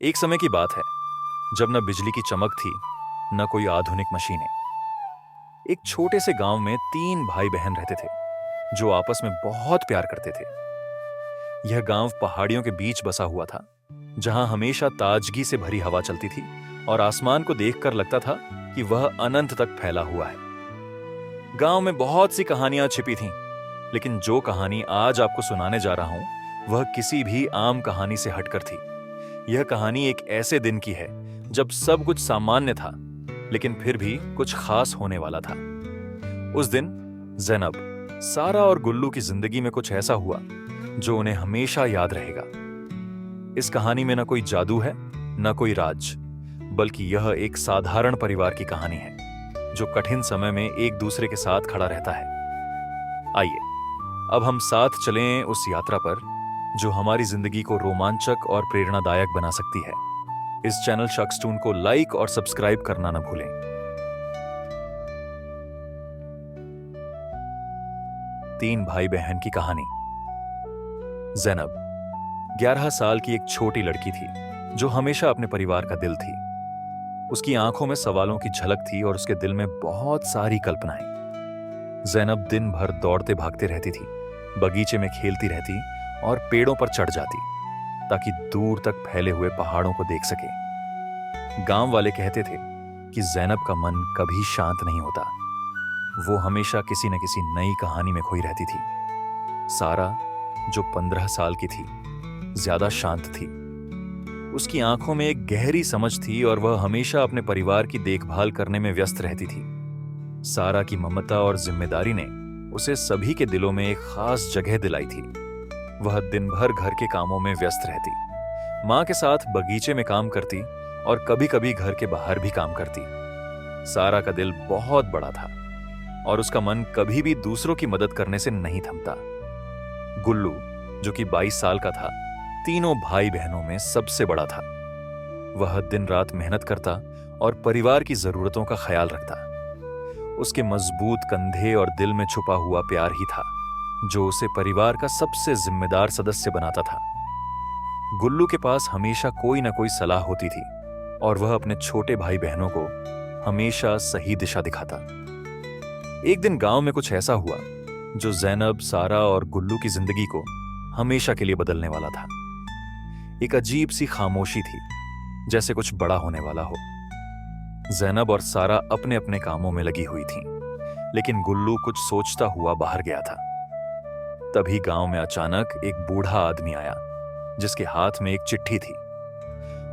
एक समय की बात है जब न बिजली की चमक थी न कोई आधुनिक मशीनें। एक छोटे से गांव में 3 भाई बहन रहते थे जो आपस में बहुत प्यार करते थे। यह गांव पहाड़ियों के बीच बसा हुआ था जहां हमेशा ताजगी से भरी हवा चलती थी और आसमान को देखकर लगता था कि वह अनंत तक फैला हुआ है। गांव में बहुत सी कहानियां छिपी थीं, लेकिन जो कहानी आज आपको सुनाने जा रहा हूं वह किसी भी आम कहानी से हटकर थी। यह कहानी एक ऐसे दिन की है जब सब कुछ सामान्य था, लेकिन फिर भी कुछ खास होने वाला था। उस दिन ज़ैनब, सारा और गुल्लू की जिंदगी में कुछ ऐसा हुआ जो उन्हें हमेशा याद रहेगा। इस कहानी में न कोई जादू है न कोई राज, बल्कि यह एक साधारण परिवार की कहानी है जो कठिन समय में एक दूसरे के साथ खड़ा रहता है। आइए अब हम साथ चलें उस यात्रा पर जो हमारी जिंदगी को रोमांचक और प्रेरणादायक बना सकती है। इस चैनल शख्सटून को लाइक और सब्सक्राइब करना न भूलें। 3 भाई बहन की कहानी। ज़ैनब 11 साल की एक छोटी लड़की थी जो हमेशा अपने परिवार का दिल थी। उसकी आंखों में सवालों की झलक थी और उसके दिल में बहुत सारी कल्पनाएं। ज़ैनब दिन भर दौड़ते भागते रहती थी, बगीचे में खेलती रहती और पेड़ों पर चढ़ जाती ताकि दूर तक फैले हुए पहाड़ों को देख सके। गांव वाले कहते थे कि ज़ैनब का मन कभी शांत नहीं होता। वो हमेशा किसी न किसी नई कहानी में खोई रहती थी। सारा, जो 15 साल की थी, ज्यादा शांत थी। उसकी आंखों में एक गहरी समझ थी और वह हमेशा अपने परिवार की देखभाल करने में व्यस्त रहती थी। सारा की ममता और जिम्मेदारी ने उसे सभी के दिलों में एक खास जगह दिलाई थी। वह दिन भर घर के कामों में व्यस्त रहती, मां के साथ बगीचे में काम करती और कभी-कभी घर के बाहर भी काम करती। सारा का दिल बहुत बड़ा था और उसका मन कभी भी दूसरों की मदद करने से नहीं थमता। गुल्लू, जो कि 22 साल का था, तीनों भाई बहनों में सबसे बड़ा था। वह दिन रात मेहनत करता और परिवार की जरूरतों का ख्याल रखता। उसके मजबूत कंधे और दिल में छुपा हुआ प्यार ही था जो उसे परिवार का सबसे जिम्मेदार सदस्य बनाता था। गुल्लू के पास हमेशा कोई ना कोई सलाह होती थी और वह अपने छोटे भाई बहनों को हमेशा सही दिशा दिखाता। एक दिन गांव में कुछ ऐसा हुआ जो ज़ैनब, सारा और गुल्लू की जिंदगी को हमेशा के लिए बदलने वाला था। एक अजीब सी खामोशी थी, जैसे कुछ बड़ा होने वाला हो। ज़ैनब और सारा अपने अपने कामों में लगी हुई थीं, लेकिन गुल्लू कुछ सोचता हुआ बाहर गया था। तभी गांव में अचानक एक बूढ़ा आदमी आया जिसके हाथ में एक चिट्ठी थी।